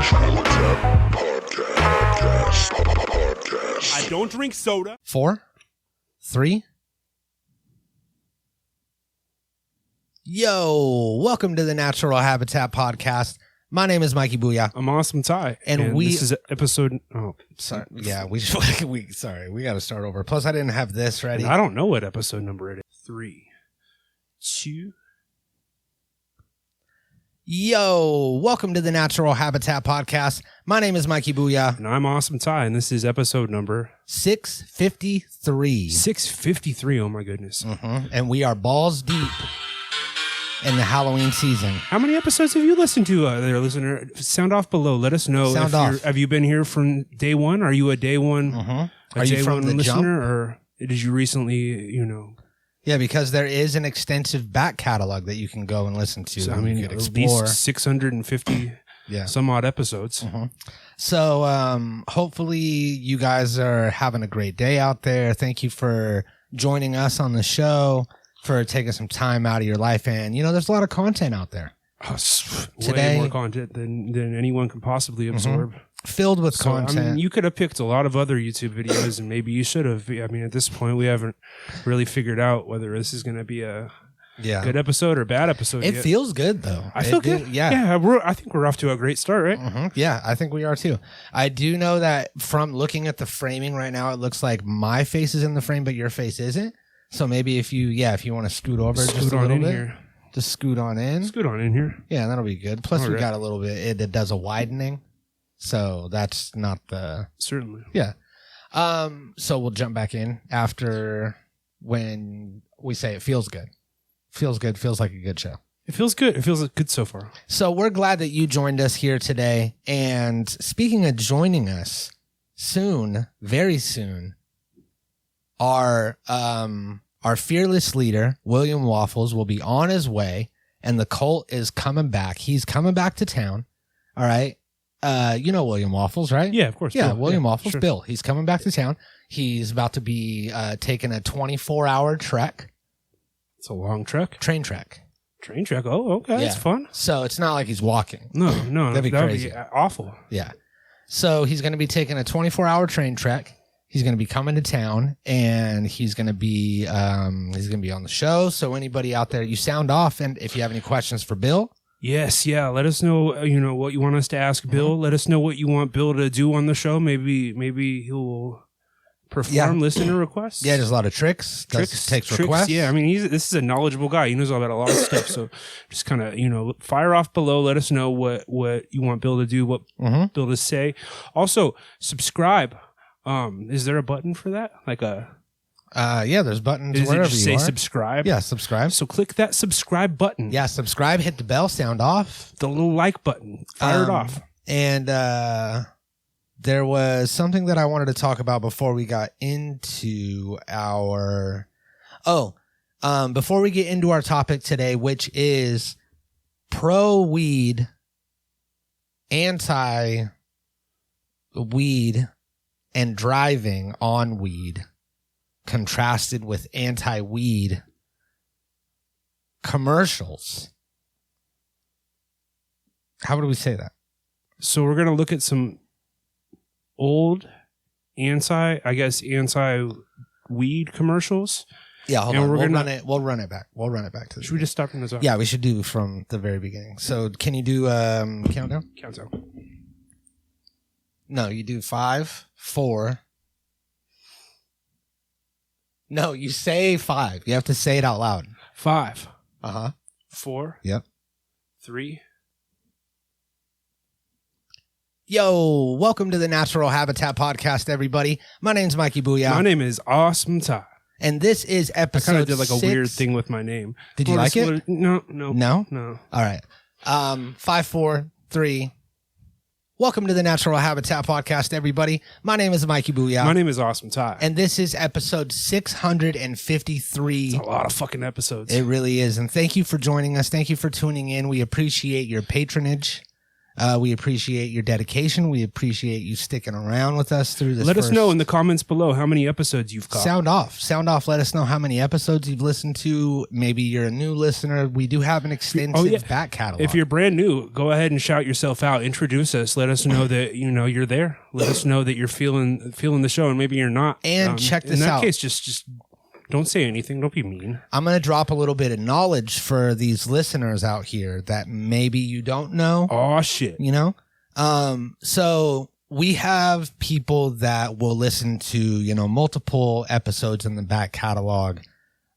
I don't drink soda. 4, 3. Yo, welcome to the Natural Habitat Podcast. My name is Mikey Booyah. I'm Awesome Ty. And this is episode... Oh, sorry. Yeah, we got to start over. Plus, I didn't have this ready. I don't know what episode number it is. 3, 2... Yo, welcome to the Natural Habitat Podcast. My name is Mikey Booyah. And I'm Awesome Ty, and this is episode number... 653. 653, oh my goodness. Mm-hmm. And we are balls deep in the Halloween season. How many episodes have you listened to there, listener? Sound off below. Let us know. Sound off. Have you been here from day one? Are you a day one? Mm-hmm. Are you day from one the listener, jump? or did you recently, Yeah, because there is an extensive back catalog that you can go and listen to. So, you could explore. At least 650 some odd episodes. Mm-hmm. So hopefully you guys are having a great day out there. Thank you for joining us on the show, for taking some time out of your life. And, there's a lot of content out there. Way more content than anyone can possibly absorb. Filled with content. You could have picked a lot of other YouTube videos, and maybe you should have. At this point, we haven't really figured out whether this is going to be a good episode or bad episode It yet. Feels good, though. I feel good. Yeah, I think we're off to a great start, right? Mm-hmm. Yeah, I think we are, too. I do know that from looking at the framing right now, it looks like my face is in the frame, but your face isn't. So maybe if you want to scoot over just a little bit. Here. Just scoot on in. Scoot on in here. Yeah, that'll be good. Plus, we got a little bit. It does a widening. So that's not the... Certainly. Yeah. So we'll jump back in after when we say it feels good. Feels good. Feels like a good show. It feels good. It feels good so far. So we're glad that you joined us here today. And speaking of joining us, soon, very soon, our fearless leader, William Waffles, will be on his way. And the cult is coming back. He's coming back to town. All right. You know William Waffles, right? Yeah, of course. Yeah, Bill. William Waffles, sure. Bill. He's coming back to town. He's about to be taking a 24-hour trek. It's a long trek. Train trek. Train trek. Oh, okay. That's fun. So it's not like he's walking. No. That'd be crazy. Be awful. Yeah. So he's going to be taking a 24-hour train trek. He's going to be coming to town, and he's going to be on the show. So anybody out there, you sound off, and if you have any questions for Bill. Yes, yeah. Let us know, what you want us to ask Bill. Let us know what you want Bill to do on the show. Maybe he'll perform listener requests. Yeah, there's a lot of tricks. Takes requests. Yeah, this is a knowledgeable guy. He knows about a lot of stuff. So just kind of, fire off below. Let us know what you want Bill to do, what Bill to say. Also, subscribe. Is there a button for that? Like a... there's buttons wherever you are. Say subscribe? Yeah, subscribe. So click that subscribe button. Yeah, subscribe, hit the bell, sound off. The little like button. Fire it off. And there was something that I wanted to talk about before we got into our... before we get into our topic today, which is pro-weed, anti-weed, and driving on weed, contrasted with anti-weed commercials. How would we say that? So we're going to look at some old anti-weed commercials. Yeah, hold on. We'll run it back. We'll run it back to the... Should we just start from the top? Yeah, we should do from the very beginning. So can you do countdown? Countdown. No, you do 5, 4... No, you say 5. You have to say it out loud. 5. 4. Yep. 3. Yo, welcome to the Natural Habitat Podcast, everybody. My name's Mikey Booyah. My name is Awesome Ty. And this is episode 6. I kind of did like a weird thing with my name. Did you like it? No. No? All right. 5, 4, 3... Welcome to the Natural Habitat Podcast, everybody. My name is Mikey Booyah. My name is Awesome Ty. And this is episode 653. It's a lot of fucking episodes. It really is. And thank you for joining us. Thank you for tuning in. We appreciate your patronage. We appreciate your dedication. We appreciate you sticking around with us through this. Let us know in the comments below how many episodes you've caught. Sound off. Let us know how many episodes you've listened to. Maybe you're a new listener. We do have an extensive back catalog. If you're brand new, go ahead and shout yourself out. Introduce us. Let us know that you're there. Let us know that you're feeling the show, and maybe you're not. And check this out. In that case, just don't say anything. Don't be mean. I'm going to drop a little bit of knowledge for these listeners out here that maybe you don't know. Oh, shit. So we have people that will listen to, multiple episodes in the back catalog,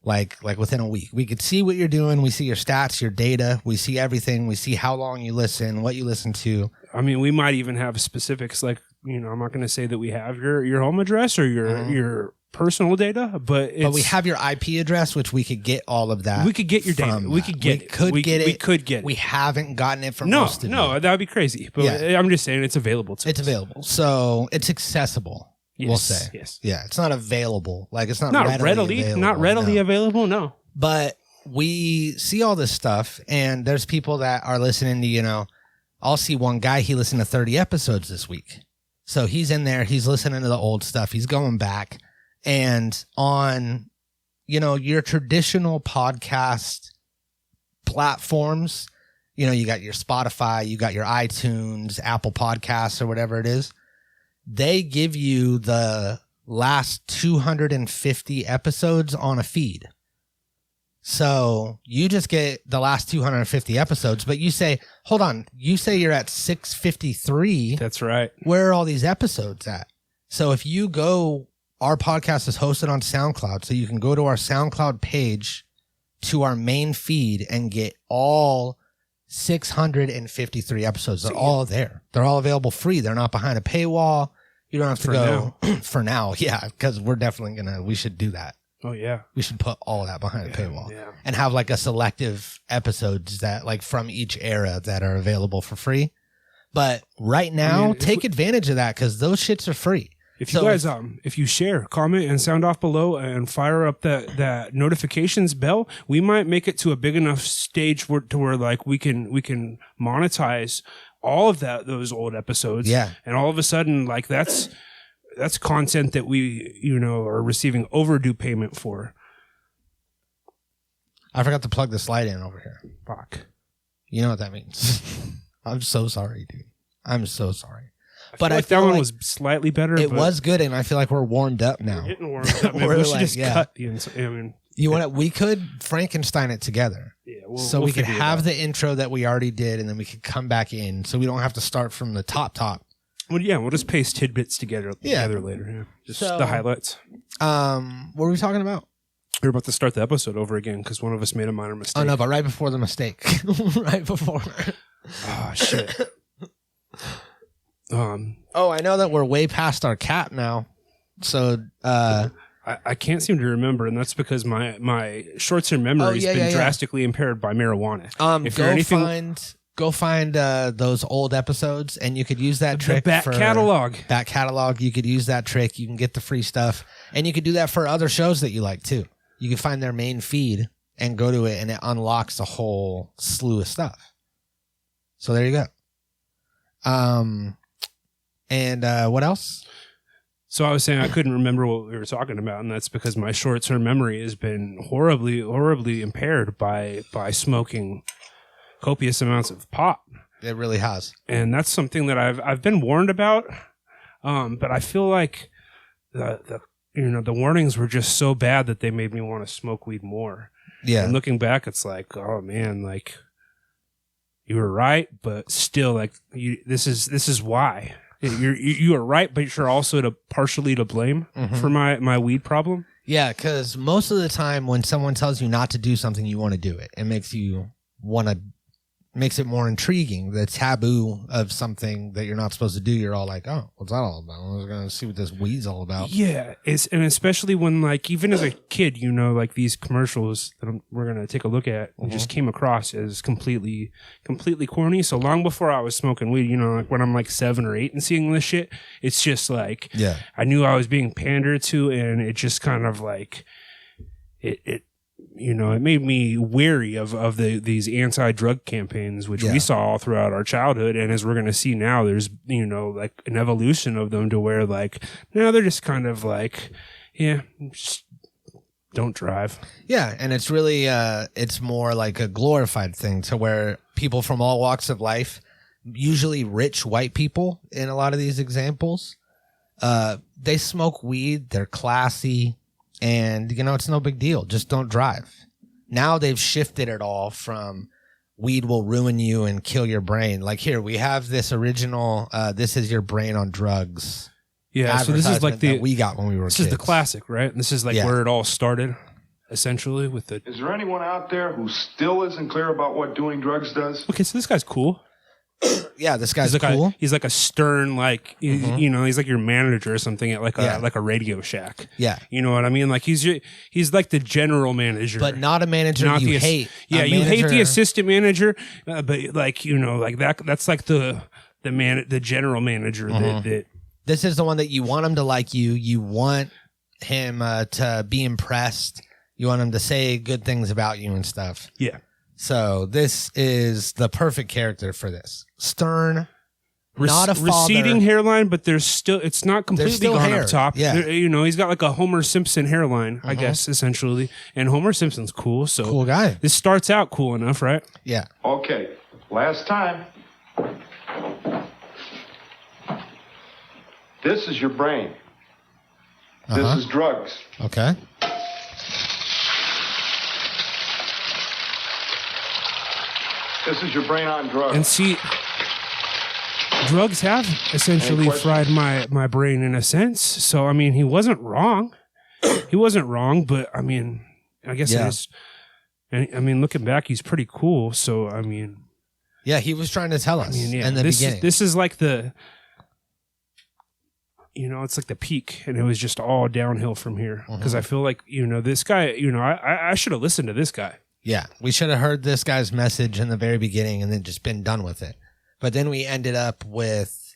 like within a week. We could see what you're doing. We see your stats, your data. We see everything. We see how long you listen, what you listen to. I mean, we might even have specifics like, I'm not going to say that we have your home address or your personal data, but we have your IP address, which we could get all of that. We could get your data. We could get it. We haven't gotten it from most of you. No, that would be crazy. But I'm just saying it's available to us. It's available. So it's accessible. Yes, we'll say. Yes. Yeah. It's not available. Like it's not readily available. No. But we see all this stuff, and there's people that are listening to, I'll see one guy, he listened to 30 episodes this week. So he's in there, he's listening to the old stuff, he's going back. And on, your traditional podcast platforms, you got your Spotify, you got your iTunes, Apple Podcasts, or whatever it is. They give you the last 250 episodes on a feed. So you just get the last 250 episodes, but you say, hold on, you say you're at 653. That's right. Where are all these episodes at? So if you go, our podcast is hosted on SoundCloud, so you can go to our SoundCloud page to our main feed and get all 653 episodes. They're all there. They're all available free. They're not behind a paywall. You don't have to go for now. Yeah, because we're definitely we should do that. Oh, yeah. We should put all that behind a paywall and have like a selective episodes that like from each era that are available for free. But right now, take advantage of that because those shits are free. If you guys, if you share, comment, and sound off below and fire up that notifications bell, we might make it to a big enough stage where like we can monetize all of those old episodes. Yeah. And all of a sudden, like that's content that we, are receiving overdue payment for. I forgot to plug the slide in over here. Fuck. You know what that means. I'm so sorry, dude. I'm so sorry. But I feel like that one was slightly better. It was good, and I feel like we're warmed up now. We're getting warmed up. We should just cut the we could Frankenstein it together. Yeah, so we could have the intro that we already did, and then we could come back in, so we don't have to start from the top. Well, yeah, we'll just paste tidbits together later. Yeah. Just the highlights. What were we talking about? We're about to start the episode over again because one of us made a minor mistake. Oh no, but right before the mistake, right before. Oh shit. I know that we're way past our cap now. So I can't seem to remember, and that's because my short-term memory has been drastically impaired by marijuana. Go find those old episodes, and you could use that trick. Back catalog. Back catalog. You could use that trick. You can get the free stuff, and you could do that for other shows that you like too. You can find their main feed and go to it, and it unlocks a whole slew of stuff. So there you go. And what else? So I was saying I couldn't remember what we were talking about, and that's because my short-term memory has been horribly, horribly impaired by smoking copious amounts of pot. It really has, and that's something that I've been warned about. But I feel like the warnings were just so bad that they made me want to smoke weed more. Yeah. And looking back, it's like, oh man, like you were right, but still, like this is why. You are right, but you're also partially to blame for my weed problem. Yeah, because most of the time when someone tells you not to do something, you want to do it. It makes you makes it more intriguing. The taboo of something that you're not supposed to do, you're all like, oh, what's that all about? I was going to see what this weed's all about. Yeah, and especially when, like, even as a kid, like these commercials that we're going to take a look at just came across as completely corny. So long before I was smoking weed, like when I'm like 7 or 8 and seeing this shit, it's just like, I knew I was being pandered to, and it just kind of like, it you know, it made me wary of these anti-drug campaigns, which we saw all throughout our childhood. And as we're going to see now, there's, you know, like an evolution of them to where like, now they're just kind of like, yeah, just don't drive. Yeah. And it's really, it's more like a glorified thing to where people from all walks of life, usually rich white people in a lot of these examples, they smoke weed, they're classy. And, you know, it's no big deal. Just don't drive. Now they've shifted it all from weed will ruin you and kill your brain. Like here, we have this original, this is your brain on drugs. Yeah, so this is like that we got when we were kids. This is the classic, right? This is like where it all started, essentially, with the... Is there anyone out there who still isn't clear about what doing drugs does? Okay, so this guy's cool. Yeah, this guy's like cool. He's like a stern, like, you know, he's like your manager or something at like a Radio Shack. Yeah. You know what I mean? Like he's like the general manager. But not a manager you hate. Yeah, you hate the assistant manager, but like, you know, like that's like the general manager that... This is the one that you want him to like you. You want him to be impressed. You want him to say good things about you and stuff. Yeah. So this is the perfect character for this. Stern, not a father. Receding hairline, but it's not completely gone hair. up top. Yeah. You know, he's got like a Homer Simpson hairline, I guess, essentially. And Homer Simpson's cool, so cool guy. This starts out cool enough, right? Yeah. Okay, last time. This is your brain. This is drugs. Okay. This is your brain on drugs. And see, drugs have essentially fried my brain in a sense. So, I mean, he wasn't wrong. He wasn't wrong, but, I mean, I guess it is. I mean, looking back, he's pretty cool. So, I mean. Yeah, he was trying to tell us in the beginning. This is like the, you know, it's like the peak, and it was just all downhill from here. Because I feel like, you know, this guy, you know, I should have listened to this guy. Yeah, we should have heard this guy's message in the very beginning and then just been done with it. But then we ended up with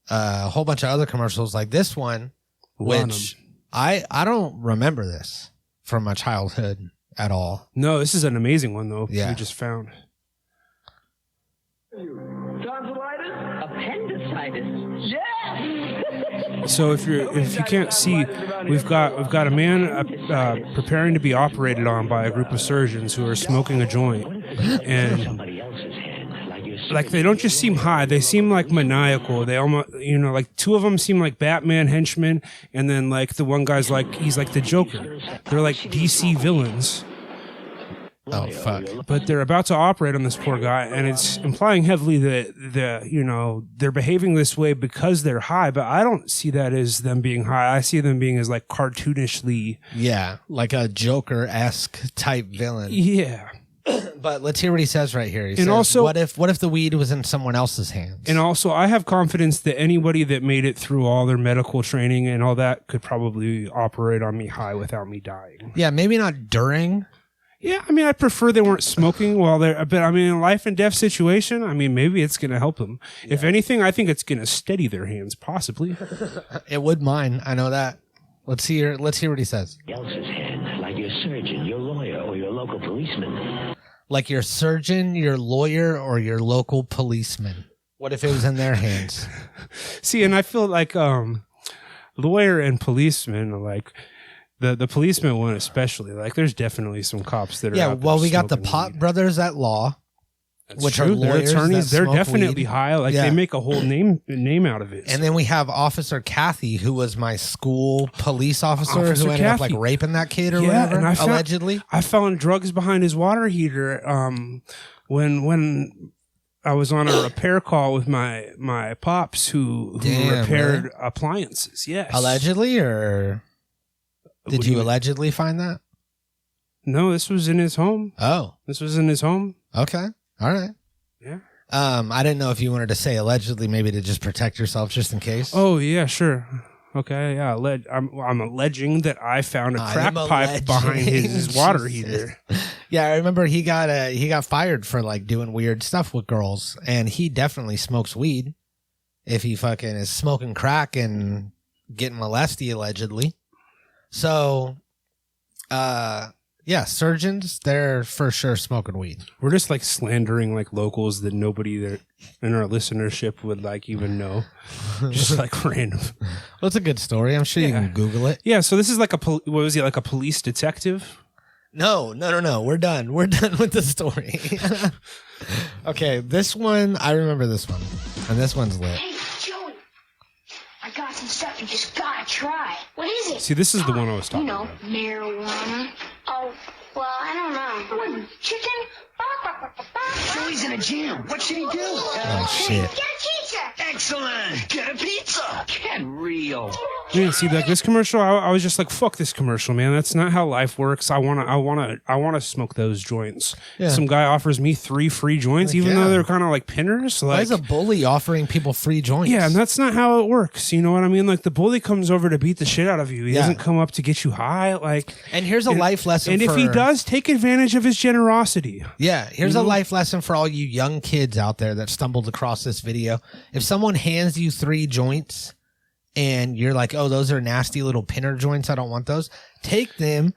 a whole bunch of other commercials like this one, which I don't remember this from my childhood at all. No, this is an amazing one, though. Yeah. We just found. Tonsillitis? Appendicitis? Yes! So if you can't see, we've got a man preparing to be operated on by a group of surgeons who are smoking a joint, and like they don't just seem high, they seem like maniacal. They almost, you know, like two of them seem like Batman henchmen, and then like the one guy's like he's like the Joker. They're like DC villains. Oh fuck! But they're about to operate on this poor guy, and it's implying heavily that you know they're behaving this way because they're high. But I don't see that as them being high. I see them being as like cartoonishly, like a Joker-esque type villain. Yeah. But let's hear what he says right here. He says, also, what if the weed was in someone else's hands? And also, I have confidence that anybody that made it through all their medical training and all that could probably operate on me high without me dying. Yeah, maybe not during. Yeah, I mean, I prefer they weren't smoking while they're, but I mean, in a life and death situation, I mean, maybe it's going to help them. Yeah. If anything, I think it's going to steady their hands, possibly. It would mine. I know that. Let's hear what he says. Else's hand, like your surgeon, your lawyer, or your local policeman. Like your surgeon, your lawyer, or your local policeman. What if it was in their hands? See, and I feel like lawyer and policeman are like, the policeman one especially, like there's definitely some cops that are out there we got the smoking Pot weed. Brothers at law. That's which true. are lawyers, they're attorneys. They're definitely weed. high. Like they make a whole name out of it. And then we have Officer Kathy, who was my school police officer Officer who ended up Kathy. like raping that kid or whatever. And allegedly, I found drugs behind his water heater. When I was on a repair call with my pops who repaired appliances. Yes, allegedly, or did you allegedly find that? No, this was in his home. Oh, this was in his home. Okay, all right. Yeah. I didn't know if you wanted to say allegedly, maybe to just protect yourself, just in case. Oh yeah, sure. Okay, yeah. I'm alleging that I found a crack pipe behind his water heater. Yeah, I remember he got fired for like doing weird stuff with girls, and he definitely smokes weed. If he fucking is smoking crack and getting molested allegedly. So, Yeah, surgeons, they're for sure smoking weed. We're just like slandering like locals that nobody that in our listenership would like even know. Just like random. Well, it's a good story. I'm sure you can Google it. Yeah, so this is like what was he, like a police detective? No. We're done. We're done with the story. Okay, this one, I remember this one. And this one's lit. Hey, Joey, I got some stuff you just gotta try. What is it? See, this is the one I was talking about. Marijuana. Oh, well, I don't know. Chicken? Joey's in a jam. What should he do? Oh, shit. Get a pizza. Excellent. Get a pizza. Get real. Yeah, see, like this commercial, I was just like, "Fuck this commercial, man! That's not how life works." I wanna smoke those joints. Yeah. Some guy offers me 3 free joints, even though they're kind of like pinners. Like, Why is a bully offering people free joints? yeah, and that's not how it works. You know what I mean? Like the bully comes over to beat the shit out of you. He doesn't come up to get you high. Like, and here's a life lesson. And if he does, take advantage of his generosity. Yeah, here's a life lesson for all you young kids out there that stumbled across this video. If someone hands you 3 joints and you're like, oh, those are nasty little pinner joints, I don't want those, take them,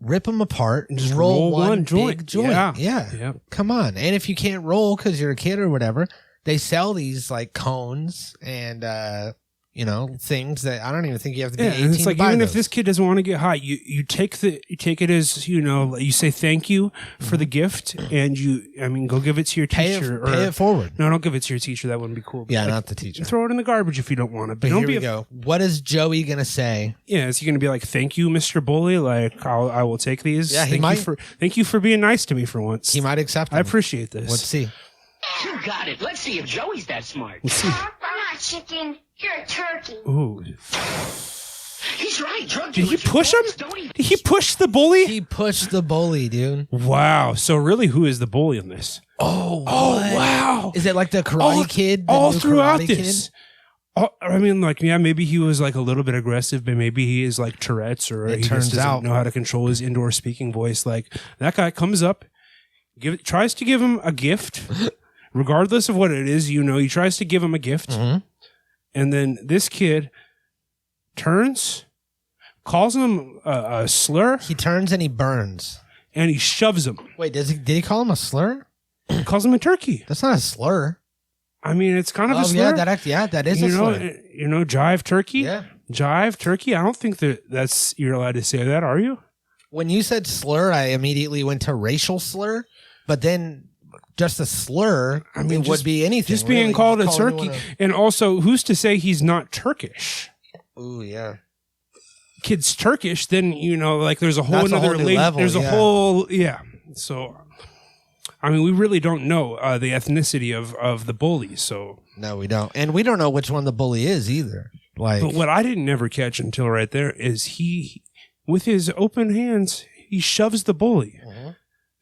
rip them apart, and just roll one big joint. Yeah. Come on. And if you can't roll because you're a kid or whatever, they sell these like cones and things that I don't even think you have to be 18 and it's like, to buy even those. if this kid doesn't want to get high, you take it as, you say thank you for the gift, and go give it to your teacher. Pay it forward. No, don't give it to your teacher. That wouldn't be cool. Yeah, not the teacher. Throw it in the garbage if you don't want it. But here we go. What is Joey going to say? Yeah, is he going to be like, thank you, Mr. Bully? Like, I will take these. Yeah, he might. Thank you for being nice to me for once. He might accept them. I appreciate this. Let's see. You got it. Let's see if Joey's that smart. Let's see. I'm not chicken. You're a turkey. Ooh. He's right. Drug Did he dealers are push him? boys, don't he? Did he push the bully? He pushed the bully, dude. Wow. So really, who is the bully in this? Oh, wow. Is it like the Karate Kid? All new throughout Karate this. I mean, like, yeah, maybe he was like a little bit aggressive, but maybe he is like Tourette's, or he just doesn't know how to control his indoor speaking voice. Like, that guy comes up, tries to give him a gift, regardless of what it is. He tries to give him a gift, and then this kid turns, calls him a slur. He turns and he burns, and he shoves him. Wait, did he call him a slur? He calls him a turkey. That's not a slur. I mean, it's kind of a slur. Yeah, that is a slur. Jive turkey. Yeah. Jive turkey. I don't think you're allowed to say that, are you? When you said slur, I immediately went to racial slur, but then just a slur, would be anything. Just being called a turkey. And also, who's to say he's not Turkish? Ooh, yeah. Kid's Turkish, then, like there's a whole other level. There's a whole, So, I mean, we really don't know the ethnicity of the bully. So no, we don't, and we don't know which one the bully is either. Like, but what I didn't never catch until right there is he, with his open hands, he shoves the bully.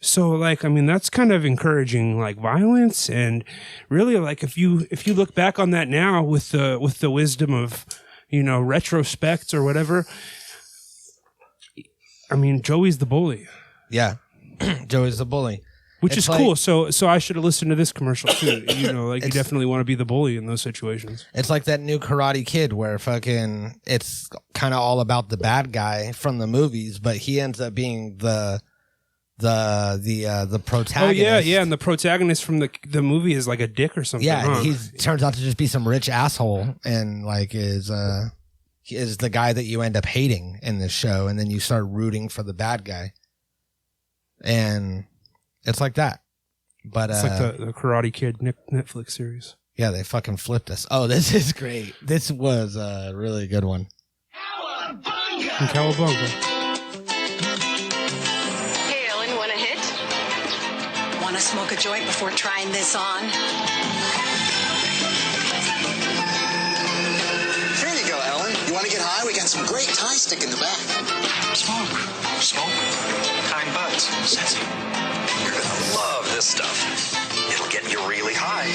So, like, I mean, that's kind of encouraging, like, violence, and really, like, if you look back on that now with the wisdom of, retrospect or whatever, I mean, Joey's the bully. Yeah, Joey's the bully. Which is cool. So I should have listened to this commercial too. You definitely want to be the bully in those situations. It's like that new Karate Kid where it's kind of all about the bad guy from the movies, but he ends up being the protagonist. Oh yeah, and the protagonist from the movie is like a dick or something. Yeah, he turns out to just be some rich asshole, and like is the guy that you end up hating in this show, and then you start rooting for the bad guy, and it's like that. But it's like the Karate Kid Netflix series. Yeah, they fucking flipped us. Oh, this is great. This was a really good one. From Cowabunga. Hey, Ellen, want a hit? Want to smoke a joint before trying this on? Here you go, Ellen. You want to get high? We got some great Thai stick in the back. Smoke. Kind buds. Sexy. You're gonna love this stuff. It'll get you really high.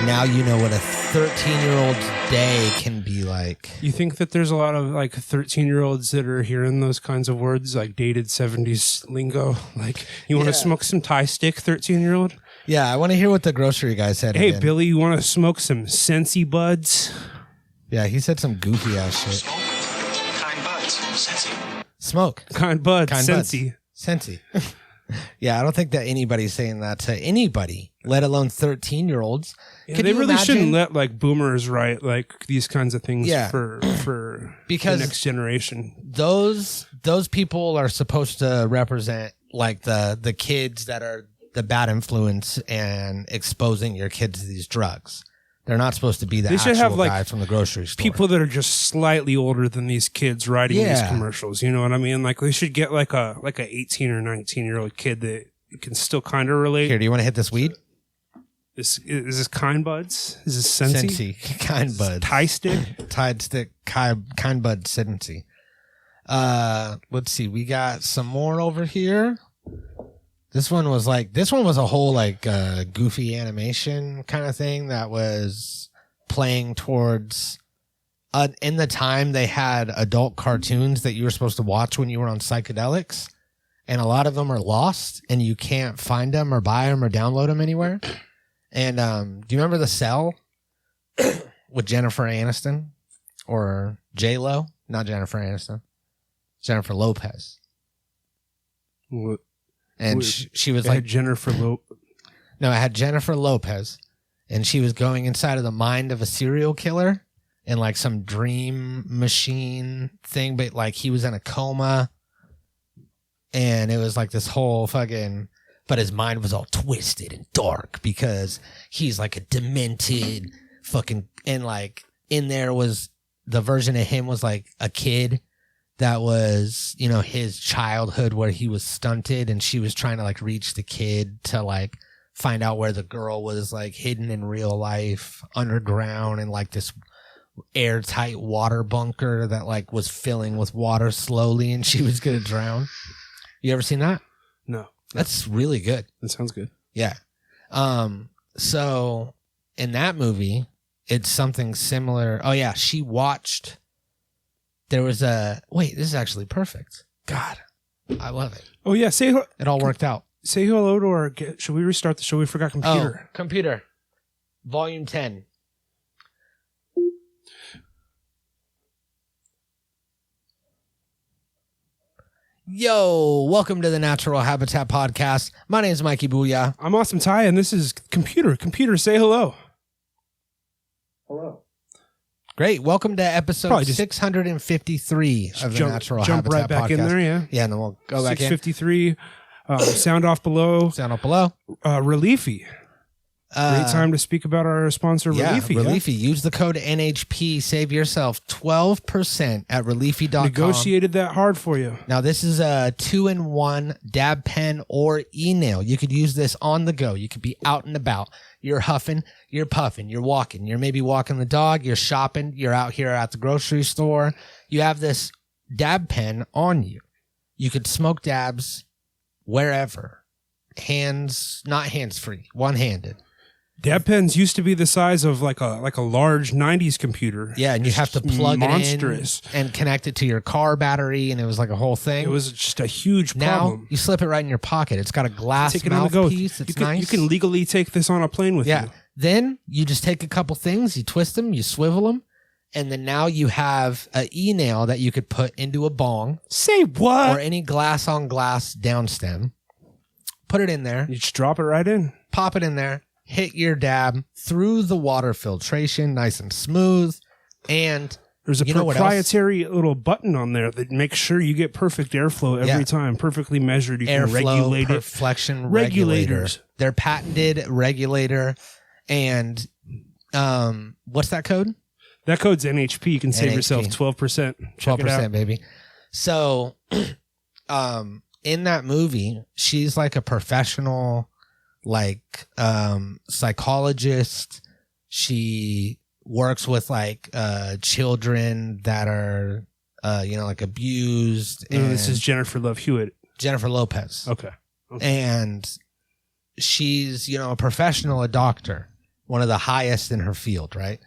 Now you know what a 13-year-old's day can be like. You think that there's a lot of like 13-year-olds that are hearing those kinds of words, like dated 70s lingo? Like, you want to smoke some Thai stick, 13-year-old? Yeah, I want to hear what the grocery guy said. Hey, again. Billy, you want to smoke some Sensi buds? Yeah, he said some goofy ass shit. Smoke. Kind buds. Sexy. Smoke. Kind buds. Kind buds. Sensi. Sensi. Yeah, I don't think that anybody's saying that to anybody, let alone 13-year-olds. Yeah, they really shouldn't let like boomers write like these kinds of things for because the next generation. Those people are supposed to represent like the kids that are the bad influence and exposing your kids to these drugs. They're not supposed to be the actual guy from the grocery store. People that are just slightly older than these kids writing these commercials. You know what I mean? Like they should get like a 18 or 19-year-old kid that can still kind of relate. Here, do you want to hit this weed? Is this Kind Buds? Is this Sensi? Kind Buds. Thai stick? Tide stick, Kind Bud Sensi. Let's see. We got some more over here. This one was a whole like goofy animation kind of thing that was playing towards in the time they had adult cartoons that you were supposed to watch when you were on psychedelics, and a lot of them are lost and you can't find them or buy them or download them anywhere. And do you remember The Cell with Jennifer Aniston or J-Lo? Not Jennifer Aniston. Jennifer Lopez. What? And she was it like had Jennifer Lopez. No, I had Jennifer Lopez, and she was going inside of the mind of a serial killer in like some dream machine thing, but like he was in a coma, and it was like this whole fucking. But his mind was all twisted and dark because he's like a demented fucking, and like in there was the version of him was like a kid that was, you know, his childhood where he was stunted, and she was trying to like reach the kid to like find out where the girl was like hidden in real life underground in like this airtight water bunker that like was filling with water slowly, and she was gonna drown. You ever seen that? No. That's really good. That sounds good. Yeah. So in that movie, it's something similar. Oh yeah, she watched. There was this is actually perfect. God, I love it. Oh yeah, it all worked out. Say hello to our. Should we restart the show? We forgot computer. Oh, computer. Volume 10. Yo, welcome to the Natural Habitat Podcast. My name is Mikey Booyah. I'm Awesome Ty, and this is Computer. Computer, say hello. Hello. Great. Welcome to episode 653 of the Natural Habitat Podcast. Jump right back in there, yeah. Yeah, and then we'll go back in. 653. Sound off below. Sound off below. Reliefy. Great time to speak about our sponsor, Reliefy. Reliefy. Yeah? Use the code NHP. Save yourself 12% at Reliefy.com. Negotiated that hard for you. Now, this is a 2-in-1 dab pen or e-nail. You could use this on the go. You could be out and about. You're huffing, you're puffing, you're walking. You're maybe walking the dog, you're shopping, you're out here at the grocery store. You have this dab pen on you. You could smoke dabs wherever. Not hands-free, one-handed. Dab pens used to be the size of like a large 90s computer. Yeah, and you have to plug it in and connect it to your car battery, and it was like a whole thing. It was just a huge problem. Now, you slip it right in your pocket. It's got a glass mouthpiece. It's nice. You can legally take this on a plane with you. Then you just take a couple things, you twist them, you swivel them, and then now you have an e-nail that you could put into a bong. Say what? Or any glass-on-glass downstem. Put it in there. You just drop it right in. Pop it in there. Hit your dab through the water filtration, nice and smooth. And there's a proprietary little button on there that makes sure you get perfect airflow every time, perfectly measured. You can regulate it. Perflection regulators. They're patented regulator. And what's that code? That code's NHP. You can save yourself 12%. 12%, baby. So, in that movie, she's like a professional, like psychologist. She works with like children that are like abused. And this is Jennifer Love Hewitt. Jennifer Lopez. Okay. And she's a professional, a doctor, one of the highest in her field, right?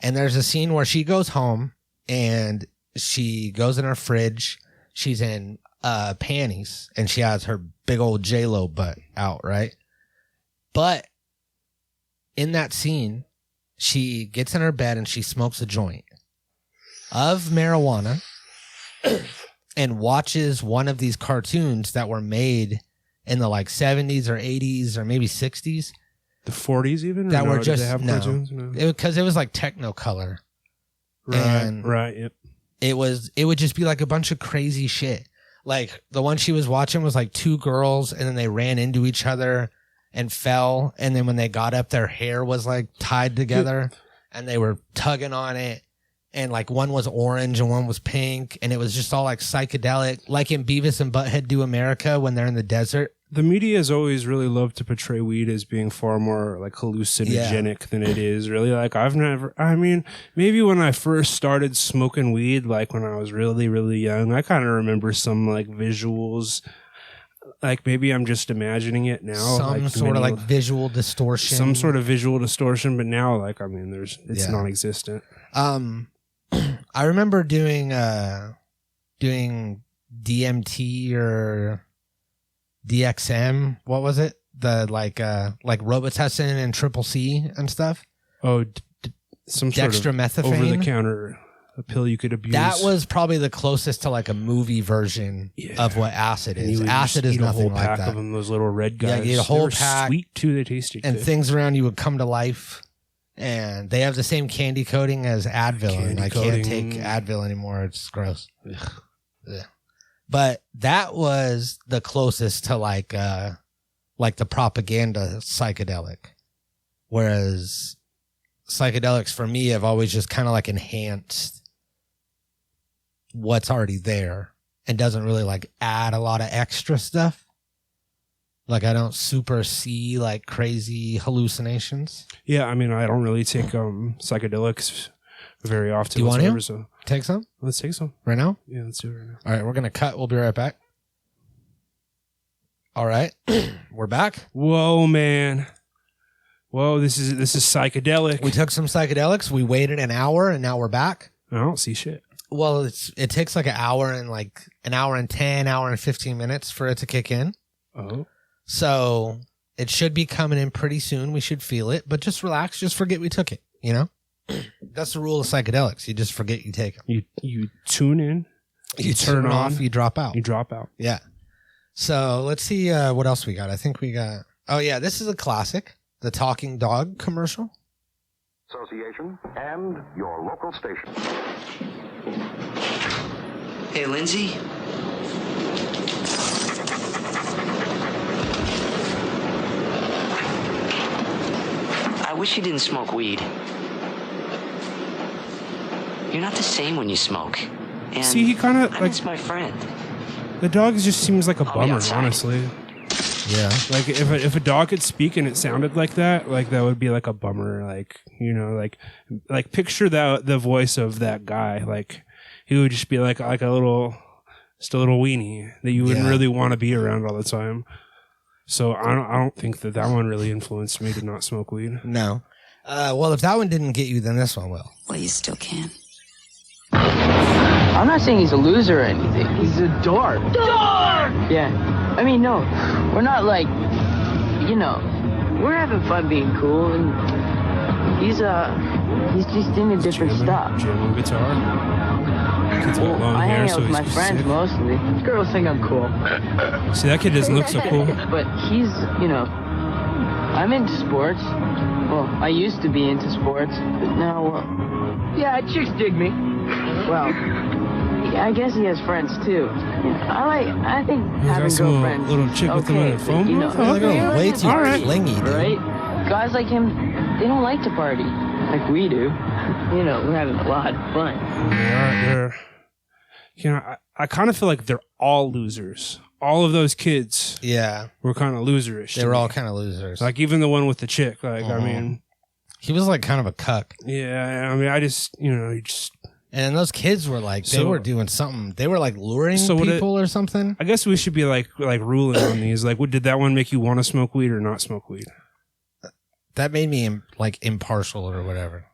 And there's a scene where she goes home and she goes in her fridge. She's in panties and she has her big old J-Lo butt out, right? But in that scene, she gets in her bed and she smokes a joint of marijuana. and watches one of these cartoons that were made in the like 70s or 80s or maybe 60s. The 40s even? That were just, did they have cartoons? No. Because it was like Technicolor. Right, yep. It would just be like a bunch of crazy shit. Like the one she was watching was like two girls and then they ran into each other and fell. And then when they got up, their hair was like tied together and they were tugging on it. And like one was orange and one was pink. And it was just all like psychedelic, like in Beavis and Butthead Do America when they're in the desert. The media has always really loved to portray weed as being far more like hallucinogenic than it is really. Like maybe when I first started smoking weed, like when I was really, really young, I kind of remember some like visuals. Like maybe I'm just imagining it now. Some like sort of like visual distortion. Some sort of visual distortion, but now like, I mean, it's non-existent. I remember doing DMT or DXM. What was it? The like Robitussin and Triple C and stuff. Oh, some sort of dextromethorphan, over the counter, a pill you could abuse. That was probably the closest to like a movie version of what acid is. Acid is nothing like that. A whole pack of them, those little red guys. Yeah, you eat a whole pack. Sweet too. They tasted and good. Things around you would come to life. And they have the same candy coating as Advil, and I can't take Advil anymore. It's gross. Ugh. But that was the closest to like the propaganda psychedelic. Whereas psychedelics for me have always just kind of like enhanced what's already there and doesn't really like add a lot of extra stuff. Like I don't super see like crazy hallucinations. Yeah, I mean I don't really take psychedelics very often. Do you want to? So. Take some? Let's take some. Right now? Yeah, let's do it right now. All right, we're going to cut. We'll be right back. All right. We're back. Whoa, man. Whoa, this is psychedelic. We took some psychedelics. We waited an hour and now we're back. I don't see shit. Well, it takes like an hour and 10, hour and 15 minutes for it to kick in. Oh. So it should be coming in pretty soon. We should feel it, but just relax. Just forget we took it, you know? That's the rule of psychedelics. You just forget you take them. You tune in. You turn off. You drop out. You drop out. Yeah. So let's see what else we got. I think we got... Oh, yeah. This is a classic. The talking dog commercial. Association and your local station. Hey, Lindsay. I wish you didn't smoke weed. You're not the same when you smoke. And see, he kind of like... It's my friend. The dog just seems like a bummer, honestly. Yeah. Like, if a dog could speak and it sounded like that would be like a bummer. Like, you know, like picture the voice of that guy. Like, he would just be like a little weenie that you wouldn't really want to be around all the time. So I don't think that one really influenced me to not smoke weed. No. Well, if that one didn't get you, then this one will. Well, you still can. I'm not saying he's a loser or anything. He's a dork. Dork! Yeah. I mean, no. We're not like, you know, we're having fun being cool, and he's just into different stuff. Jamming guitar. Kid's got long I hair, hang out so with my he's friends sick. mostly. Girls think I'm cool. See, that kid doesn't look so cool. But he's, you know, I'm into sports. Well, I used to be into sports, but now, yeah, chicks dig me. Well, yeah, I guess he has friends too. Yeah, I think He's having got some girlfriends. little chick with him on a phone you know, booth? Okay, way too clingy, dude. right? Guys like him, they don't like to party like we do. You know, we're having a lot of fun. They're you know, I kind of feel like they're all losers. All of those kids, were kind of loserish. They were all kind of losers. Like even the one with the chick. Like I mean, he was like kind of a cuck. Yeah, I mean, I just you just. And those kids were like, they were doing something. They were like luring people or something. I guess we should be like ruling on these. Like, did that one make you want to smoke weed or not smoke weed? That made me like impartial or whatever.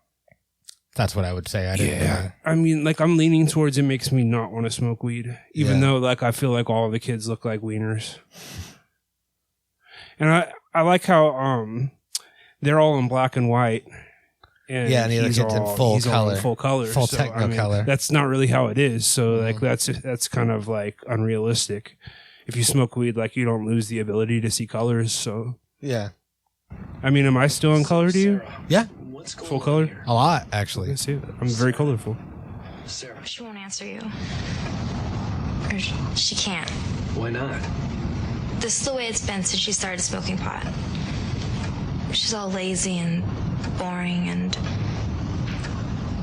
That's what I would say. I didn't. I mean, like I'm leaning towards it makes me not want to smoke weed, even though like I feel like all the kids look like wieners. And I like how they're all in black and white. And and the other kid's in full color. Full color. Full so, techno color. That's not really how it is. So like that's kind of like unrealistic. If you smoke weed, like you don't lose the ability to see colors. So yeah. I mean, am I still in color to you? Yeah. Full color? A lot, actually. I see that. I'm very colorful. Sarah. She won't answer you. Or she can't. Why not? This is the way it's been since she started smoking pot. She's all lazy and boring and...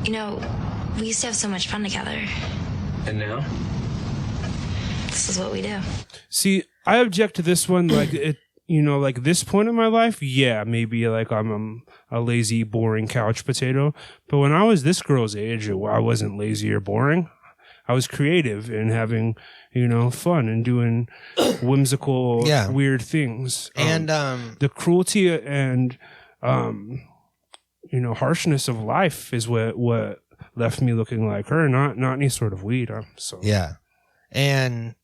You know, we used to have so much fun together. And now? This is what we do. See, I object to this one. Like, like this point in my life, yeah, maybe like I'm a lazy, boring couch potato. But when I was this girl's age, I wasn't lazy or boring. I was creative and having, fun and doing whimsical, weird things. And the cruelty and, harshness of life is what left me looking like her, not any sort of weed. So yeah, and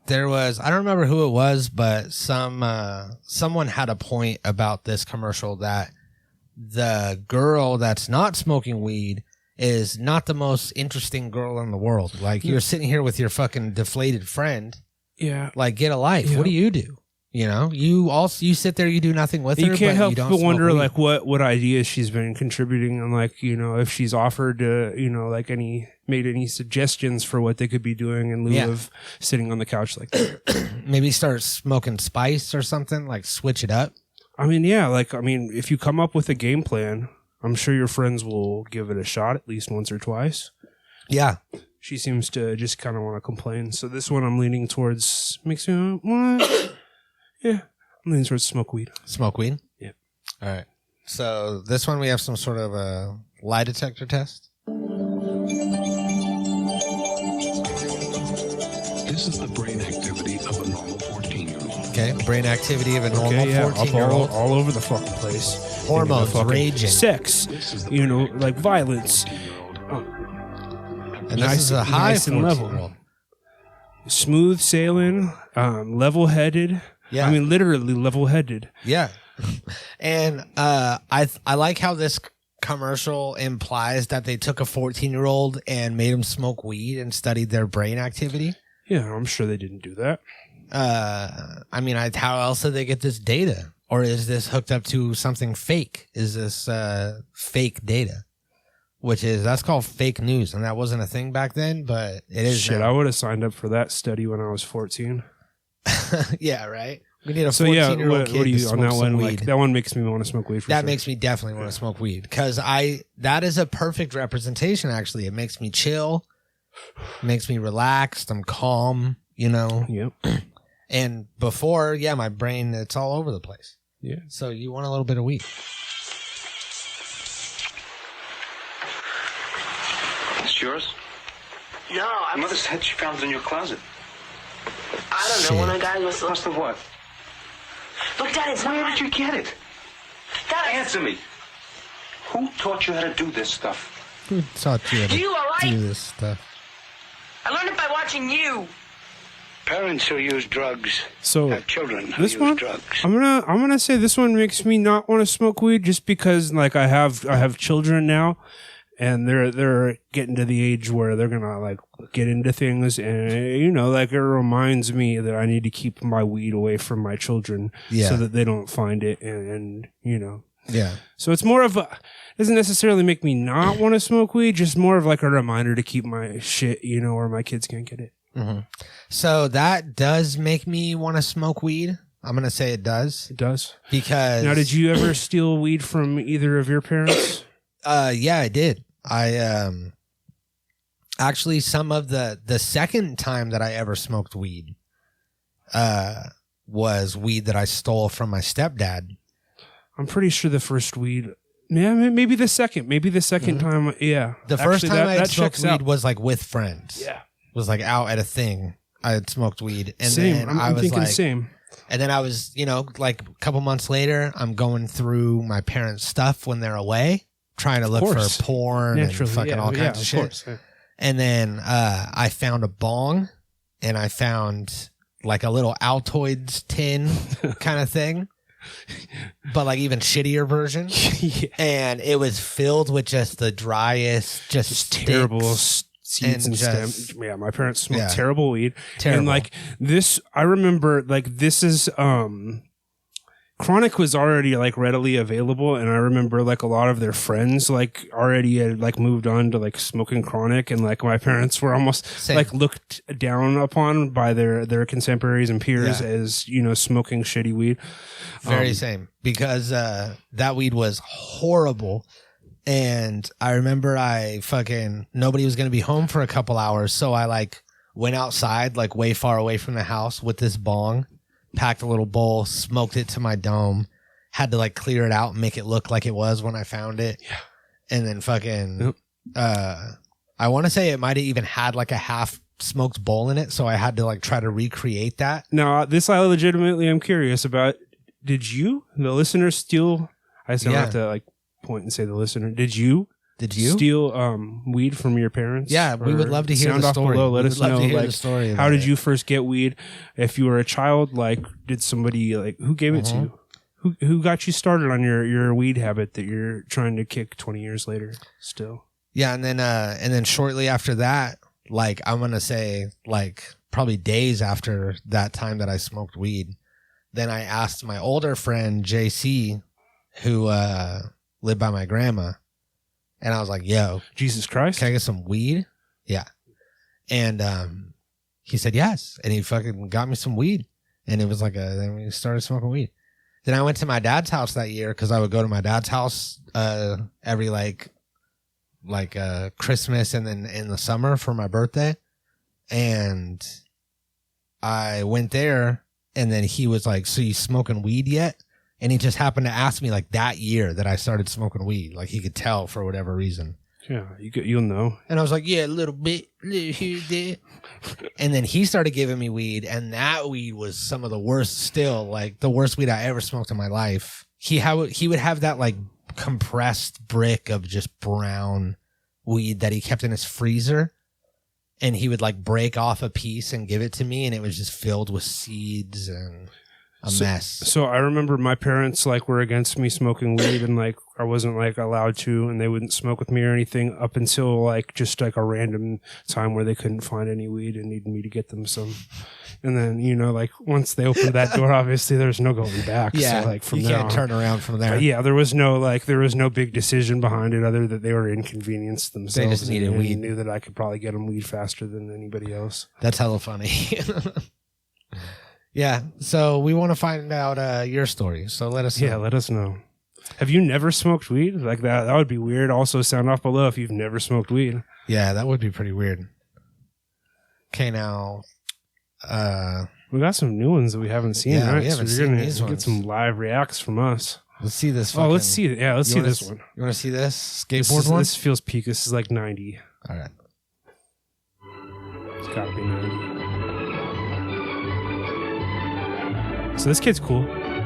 there was, I don't remember who it was, but someone had a point about this commercial that the girl that's not smoking weed is not the most interesting girl in the world. Like, you're sitting here with your fucking deflated friend. Yeah. Like, get a life. Yeah. What do? You sit there, you do nothing with her. You can't help but wonder, weed. like, what ideas she's been contributing, and like, if she's offered to, made any suggestions for what they could be doing in lieu of sitting on the couch like that. Maybe start smoking spice or something, like switch it up. I mean, if you come up with a game plan, I'm sure your friends will give it a shot at least once or twice. Yeah. She seems to just kind of want to complain. So this one I'm leaning towards makes me what? Yeah. I'm leaning towards smoke weed. Smoke weed? Yeah. All right. So this one we have some sort of a lie detector test. This is the brain activity of a normal 14-year-old. Okay. Brain activity of a normal 14-year-old. All over the fucking place. Hormones raging. Sex, like violence. And this is a high 14-year-old. Smooth sailing, level-headed. Yeah. I mean, literally level-headed. Yeah. And I like how this commercial implies that they took a 14-year-old and made him smoke weed and studied their brain activity. Yeah, I'm sure they didn't do that. How else did they get this data? Or is this hooked up to something fake? Is this fake data? That's called fake news. And that wasn't a thing back then, but it is. Shit, now. I would have signed up for that study when I was 14. Yeah, right? We need a 14-year-old kid what are you to on smoke that some one? weed. Like, that one makes me want to smoke weed for That sure. makes me definitely want to smoke weed. Because that is a perfect representation, actually. It makes me chill. Makes me relaxed. I'm calm, Yep. And before, my brain, it's all over the place. Yeah. So you want a little bit of weed. It's yours? No, Mother said she found it in your closet. I don't know. One of the guys must have... Must have what? Look, Dad, it's Where not... did you get it? Dad, Answer me. Who taught you how to do this stuff? Who taught you how to You, all right? do this stuff? I learned it by watching you. Parents who use drugs have children who this use one, drugs. I'm gonna say this one makes me not want to smoke weed just because like I have children now, and they're getting to the age where they're gonna like get into things, and like it reminds me that I need to keep my weed away from my children so that they don't find it, and Yeah. So it's more of doesn't necessarily make me not want to smoke weed, just more of like a reminder to keep my shit, where my kids can't get it. Mm-hmm. So that does make me want to smoke weed. I'm going to say it does. It does. Because... Now, did you ever steal weed from either of your parents? Yeah, I did. Actually, some of the second time that I ever smoked weed was weed that I stole from my stepdad. I'm pretty sure the first weed... Yeah, maybe the second. Maybe the second time, yeah. The first time I smoked weed was like with friends. Yeah. Was like out at a thing. I had smoked weed. And same. then I'm was thinking like, same. And then I was, like a couple months later, I'm going through my parents' stuff when they're away, trying to look for porn Naturally, and fucking all kinds of shit. Course, yeah. And then I found a bong, and I found like a little Altoids tin kind of thing. but like even shittier version. Yeah. And it was filled with just the driest, just terrible seeds and stems. Yeah, my parents smoked terrible weed. Terrible. And like this, I remember like this is Chronic was already like readily available, and I remember like a lot of their friends like already had like moved on to like smoking Chronic, and like my parents were almost like looked down upon by their contemporaries and peers as, you know, smoking shitty weed. Very same, because that weed was horrible. And I remember nobody was going to be home for a couple hours. So I like went outside, like way far away from the house with this bong, packed a little bowl, smoked it to my dome, had to like clear it out and make it look like it was when I found it. Yeah. And then I want to say it might have even had like a half smoked bowl in it. So I had to like try to recreate that. Now, this I legitimately am curious about. Did you, the listener, steal? I don't have to like point and say the listener. Did you steal weed from your parents? Yeah, we would love to hear the story. Below. Let us know, like, how did you first get weed? If you were a child, like, did somebody, like, who gave it to you? Who got you started on your weed habit that you're trying to kick 20 years later still? Yeah, and then shortly after that, like, I'm gonna say, like, probably days after that time that I smoked weed, then I asked my older friend JC, who lived by my grandma, and I was like, yo, Jesus Christ, can I get some weed? Yeah. And he said yes, and he fucking got me some weed, and it was like then we started smoking weed. Then I went to my dad's house that year, because I would go to my dad's house every like Christmas and then in the summer for my birthday. And I went there, and then he was like, so you smoking weed yet? And he just happened to ask me like that year that I started smoking weed. Like he could tell for whatever reason. Yeah, you'll know. And I was like, yeah, a little bit, little here, there. And then he started giving me weed, and that weed was some of the worst still, like the worst weed I ever smoked in my life. He would have that like compressed brick of just brown weed that he kept in his freezer, and he would like break off a piece and give it to me, and it was just filled with seeds and a mess. So I remember my parents like were against me smoking weed, and like I wasn't like allowed to, and they wouldn't smoke with me or anything up until like just like a random time where they couldn't find any weed and needed me to get them some. And then, you know, like once they opened that door, obviously there's no going back. Yeah, so, like from you there can't on, turn around from there. But yeah, there was no big decision behind it other that they were inconvenienced themselves. They just needed weed. Knew that I could probably get them weed faster than anybody else. That's hella funny. Yeah, so we want to find out your story. So let us know. Yeah, let us know. Have you never smoked weed? Like that? That would be weird. Also, sound off below if you've never smoked weed. Yeah, that would be pretty weird. Okay, now we got some new ones that we haven't seen. Yeah, right? we haven't so seen you're these gonna ones. get some live reacts from us. Let's see this. Oh, let's see it. Yeah, let's see this one. You want to see this skateboard one? This feels peak. This is like 90. All right. It's got to be 90. So this kid's cool.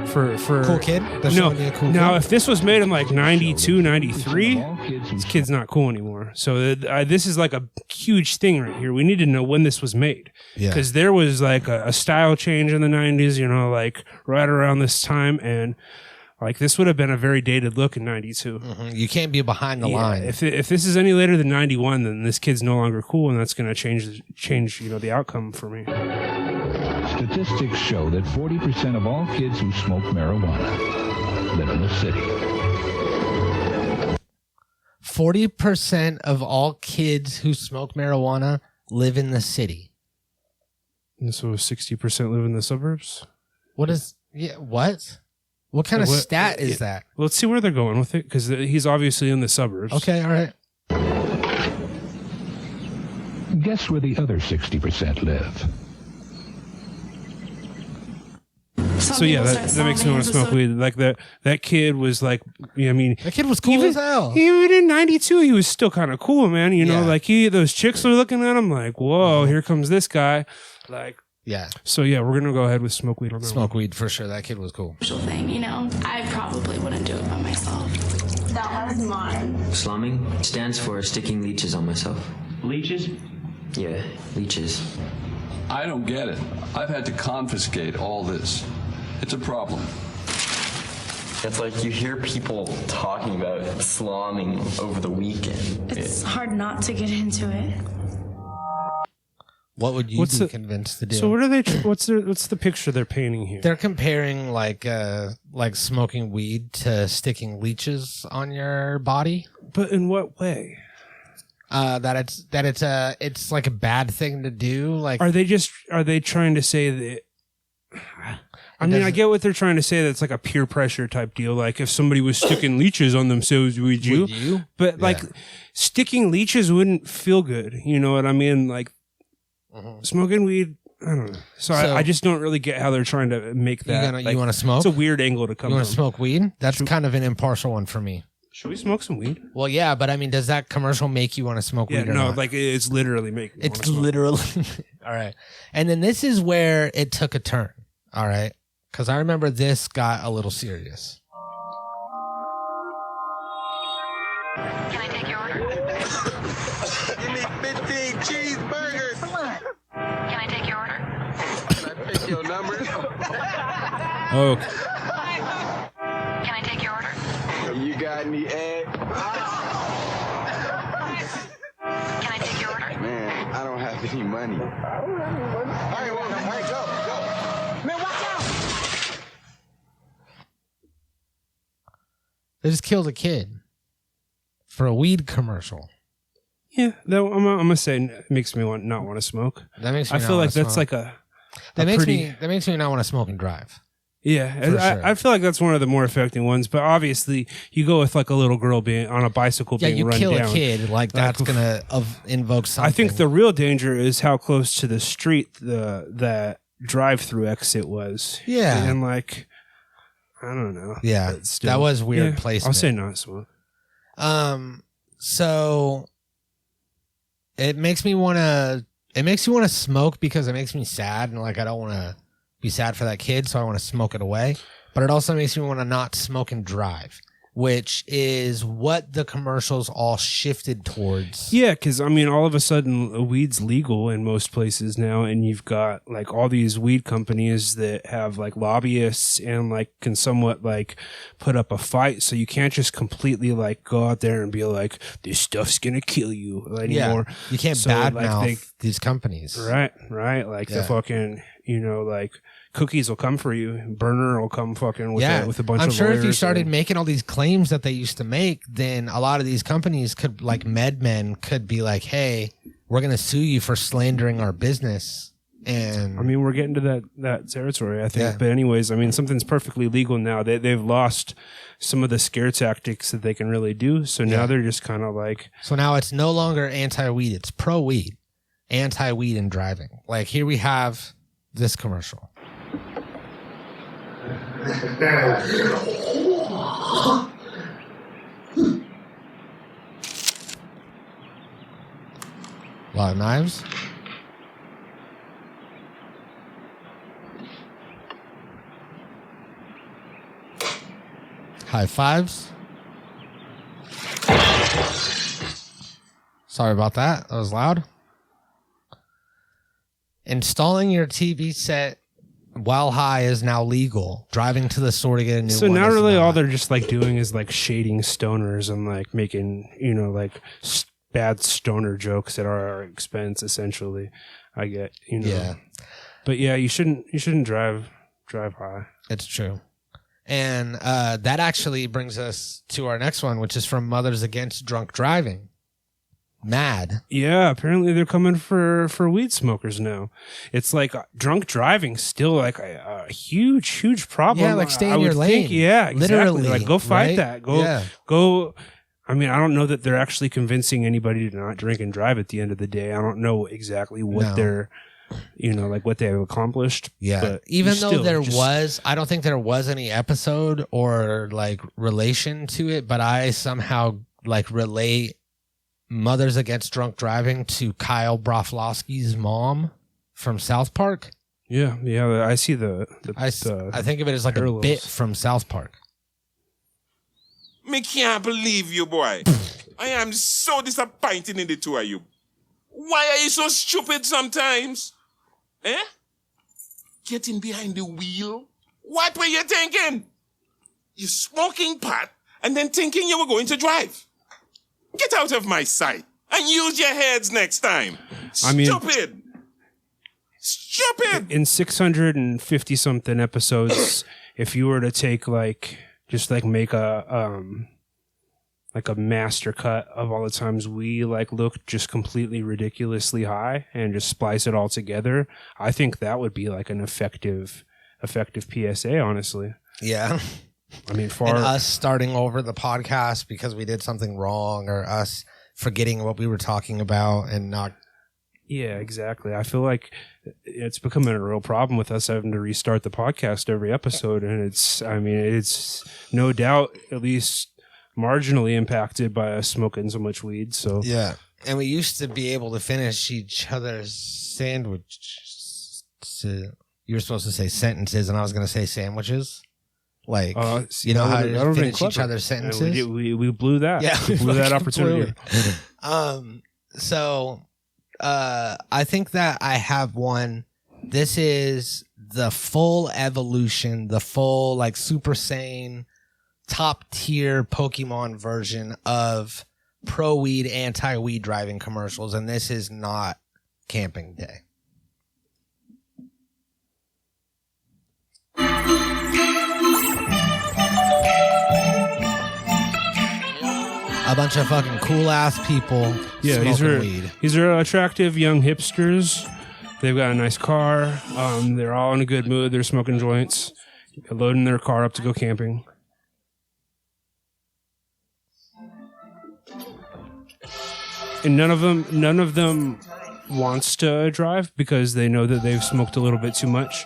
For cool kid? Now, if this was made in like 92, 93, this kid's not cool anymore. So this is like a huge thing right here. We need to know when this was made. Because there was like a style change in the 90s, you know, like right around this time. And like this would have been a very dated look in 92. Mm-hmm. You can't be behind the line. If this is any later than 91, then this kid's no longer cool. And that's going to change, you know, the outcome for me. Statistics show that 40% of all kids who smoke marijuana live in the city. 40% of all kids who smoke marijuana live in the city. And so 60% live in the suburbs? What? What kind of stat is that? Well, let's see where they're going with it, because he's obviously in the suburbs. Okay, all right. Guess where the other 60% live? So yeah, that makes me want to smoke weed. Like that kid was like, I mean, that kid was cool as hell. Even in 92, he was still kind of cool, man. You know, like those chicks were looking at him like, whoa, here comes this guy. Like, yeah. So yeah, we're gonna go ahead with smoke weed on that. Smoke weed for sure. That kid was cool. Thing, you know, I probably wouldn't do it by myself. That was mine. Slumming stands for sticking leeches on myself. Leeches? Yeah, leeches. I don't get it. I've had to confiscate all this. It's a problem. It's like you hear people talking about slamming over the weekend. It's hard not to get into it. What would you be convinced to do? So what are they? What's the picture they're painting here? They're comparing like smoking weed to sticking leeches on your body. But in what way? It's like a bad thing to do. Like, are they trying to say that? I mean, I get what they're trying to say. That's like a peer pressure type deal. Like if somebody was sticking leeches on themselves, would you? But like sticking leeches wouldn't feel good. You know what I mean? Like smoking weed. I don't know. So I just don't really get how they're trying to make that. You want to smoke? It's a weird angle to come. You want to smoke weed? That's kind of an impartial one for me. Should we smoke some weed? Well, yeah, but I mean, does that commercial make you want to smoke weed or not? Like it's literally making me It's literally. All right. And then this is where it took a turn. All right. Because I remember this got a little serious. Can I take your order? Give me 15 cheeseburgers. Come on. Can I take your order? Can I pick your number? Oh. Can I take your order? You got any egg? Can I take your order? Man, I don't have any money. All right, go. Man, watch out! They just killed a kid for a weed commercial. Yeah, I'm gonna say it makes me not want to smoke. That makes me. I feel like that's like that makes me not want to smoke and drive. Yeah, sure. I feel like that's one of the more affecting ones. But obviously, you go with like a little girl being on a bicycle being run down. Yeah, you kill a kid, like that's gonna invoke something. I think the real danger is how close to the street that drive-through exit was. Yeah, and like I don't know. Yeah, that was weird placement. I'll say not smoke. So it makes me want to. It makes you want to smoke because it makes me sad, and like I don't want to be sad for that kid, so I want to smoke it away. But it also makes me want to not smoke and drive, which is what the commercials all shifted towards. Yeah, because I mean, all of a sudden, weed's legal in most places now, and you've got like all these weed companies that have like lobbyists and like can somewhat like put up a fight. So you can't just completely like go out there and be like, this stuff's gonna kill you anymore. Yeah, you can't badmouth these companies. Right. Like the fucking, like cookies will come for you. Burner will come fucking with a bunch of I'm sure if you lawyers started making all these claims that they used to make, then a lot of these companies could, like MedMen, could be like, hey, we're going to sue you for slandering our business. And I mean, we're getting to that territory, I think. Yeah. But anyways, I mean, something's perfectly legal now. They've lost some of the scare tactics that they can really do. So now they're just kind of like... So now it's no longer anti-weed. It's pro-weed. Anti-weed and driving. Like here we have this commercial. A lot of knives. High fives. Sorry about that. That was loud. Installing your TV set while high is now legal. Driving to the store to get a new one. So now really all they're just like doing is like shading stoners and like making, like bad stoner jokes at our expense, essentially. I get, Yeah. But yeah, you shouldn't drive high. It's true. And that actually brings us to our next one, which is from Mothers Against Drunk Driving. Mad. Yeah, apparently they're coming for weed smokers now. It's like drunk driving still like a huge problem. Yeah, like stay in your lane. Yeah, exactly. Literally, like go fight right? that. Go. I mean, I don't know that they're actually convincing anybody to not drink and drive at the end of the day. I don't know exactly what they're, like what they have accomplished. Yeah. But even though I don't think there was any episode or like relation to it, but I somehow like relate Mothers Against Drunk Driving to Kyle Broflovsky's mom from South Park. Yeah, I see I think of it as like a bit from South Park. Me can't believe you, boy. I am so disappointed in the two of you. Why are you so stupid sometimes? Getting behind the wheel? What were you thinking? You smoking pot and then thinking you were going to drive. Get out of my sight and use your heads next time. Stupid. Stupid. In 650 something episodes, if you were to take make a master cut of all the times we look just completely ridiculously high and just splice it all together, I think that would be an effective PSA, honestly. Yeah. I mean, and us starting over the podcast because we did something wrong, or us forgetting what we were talking about and not. Yeah, exactly. I feel like it's becoming a real problem with us having to restart the podcast every episode. And it's no doubt at least marginally impacted by us smoking so much weed. So yeah. And we used to be able to finish each other's sandwiches. You were supposed to say sentences and I was going to say sandwiches. How to finish each other's sentences? We blew that. Yeah, we blew that opportunity. I think that I have one. This is the full evolution, the full Super Saiyan top tier Pokemon version of pro weed, anti weed driving commercials, and this is not camping day. A bunch of fucking cool ass people. Yeah, these are attractive young hipsters. They've got a nice car. They're all in a good mood. They're smoking joints, loading their car up to go camping. And none of them wants to drive because they know that they've smoked a little bit too much.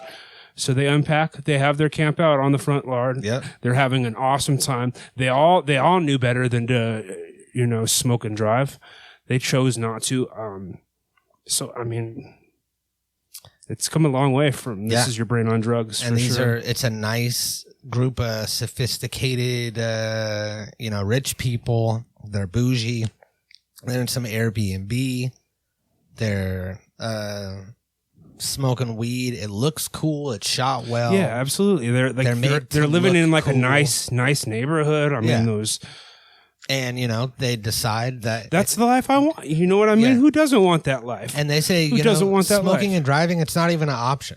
So they unpack. They have their camp out on the front lawn. Yep. They're having an awesome time. They all knew better than to smoke and drive. They chose not to. So I mean, it's come a long way from this is your brain on drugs. And for sure. It's a nice group of sophisticated, rich people. They're bougie. They're in some Airbnb. They're smoking weed. It looks cool. It's shot well. Yeah, absolutely. They're living in a nice neighborhood. I mean those. And they decide that that's the life I want. You know what I mean? Yeah. Who doesn't want that life? And they say who doesn't want that smoking life? And driving. It's not even an option.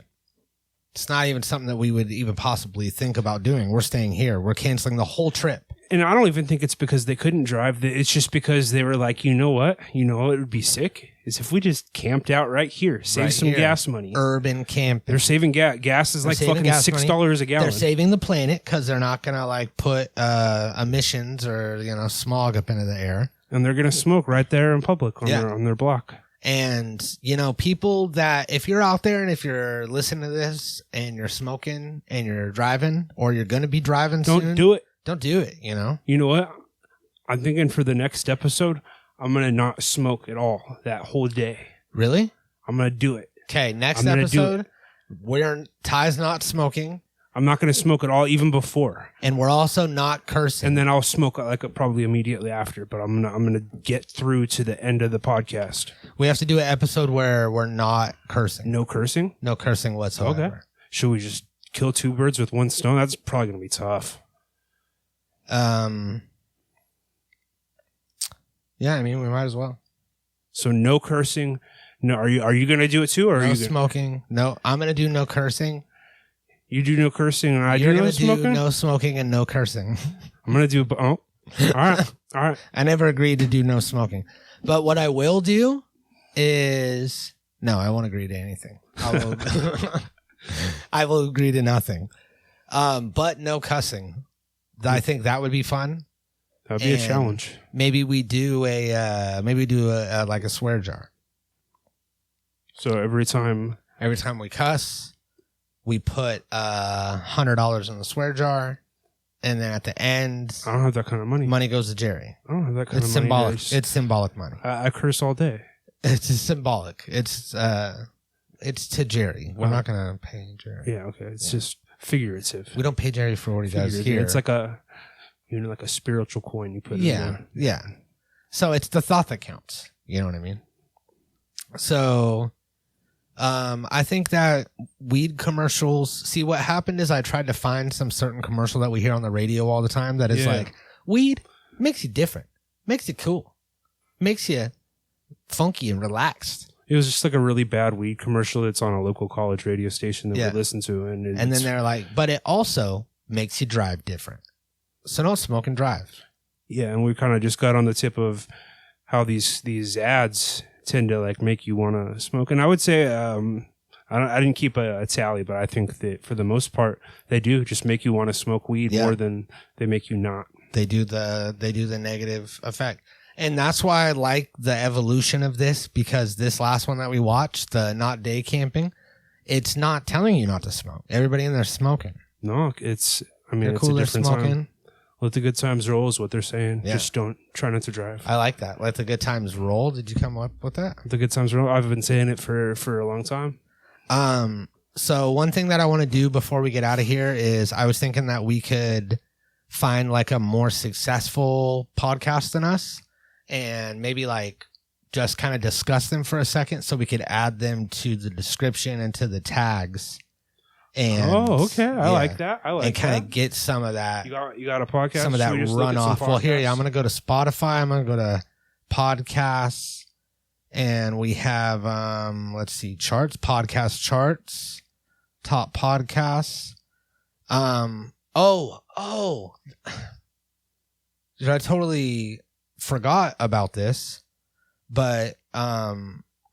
It's not even something that we would even possibly think about doing. We're staying here. We're canceling the whole trip. And I don't even think it's because they couldn't drive. It's just because they were like, you know what? You know what would be sick? Is if we just camped out right here. Save some gas money. Urban camping. They're saving gas. Gas is fucking $6 a gallon. They're saving the planet because they're not going to put emissions or smog up into the air. And they're going to smoke right there in public on their block. And, people that if you're out there and if you're listening to this and you're smoking and you're driving or you're going to be driving soon. Don't do it. Don't do it, You know what? I'm thinking for the next episode, I'm going to not smoke at all that whole day. Really? I'm going to do it. Okay, next episode, Ty's not smoking. I'm not going to smoke at all, even before. And we're also not cursing. And then I'll smoke probably immediately after, but I'm gonna get through to the end of the podcast. We have to do an episode where we're not cursing. No cursing? No cursing whatsoever. Okay. Should we just kill two birds with one stone? That's probably going to be tough. Yeah, I mean, we might as well. So no cursing. No, are you going to do it too, or no are you smoking? No, I'm going to do no cursing. You do no cursing, and You're do no gonna smoking. Do no smoking and no cursing. I'm going to do. Oh, all right. I never agreed to do no smoking, but what I will do is no. I won't agree to anything. I will agree to nothing. But no cussing. I think that would be fun. That'd be a challenge. Maybe we do a like a swear jar. So every time we cuss, we put $100 in the swear jar, and then at the end, I don't have that kind of money. Money goes to Jerry. I don't have that kind of money. Symbolic. It's symbolic money. I curse all day. It's symbolic. It's to Jerry. We're not gonna pay Jerry. Yeah, okay. It's just figurative. We don't pay Jerry for what he does here. It's like a spiritual coin you put in there. Yeah. So it's the thought that counts. You know what I mean? So I think that weed commercials, see what happened is I tried to find some certain commercial that we hear on the radio all the time that is like, weed makes you different, makes you cool, makes you funky and relaxed. It was just like a really bad weed commercial that's on a local college radio station that we listen to. And then they're like, but it also makes you drive different. So don't smoke and drive. Yeah, and we kind of just got on the tip of how these ads tend to like make you want to smoke. And I would say I didn't keep a tally, but I think that for the most part they do just make you want to smoke weed more than they make you not. They do the negative effect. And that's why I like the evolution of this, because this last one that we watched, the not day camping, it's not telling you not to smoke. Everybody in there smoking. No, it's They're it's cool, a they're different smoking. time. Let the good times roll is what they're saying. Yeah. Just try not to drive. I like that. Let the good times roll. Did you come up with that? Let the good times roll. I've been saying it for a long time. So one thing that I want to do before we get out of here is I was thinking that we could find like a more successful podcast than us and maybe like just kind of discuss them for a second so we could add them to the description and to the tags. And okay. I like that. And kind of get some of that. You got a podcast? Some of that runoff. Well, here, I'm going to go to Spotify. I'm going to go to podcasts. And we have, let's see, charts, podcast charts, top podcasts. Dude, I totally forgot about this, but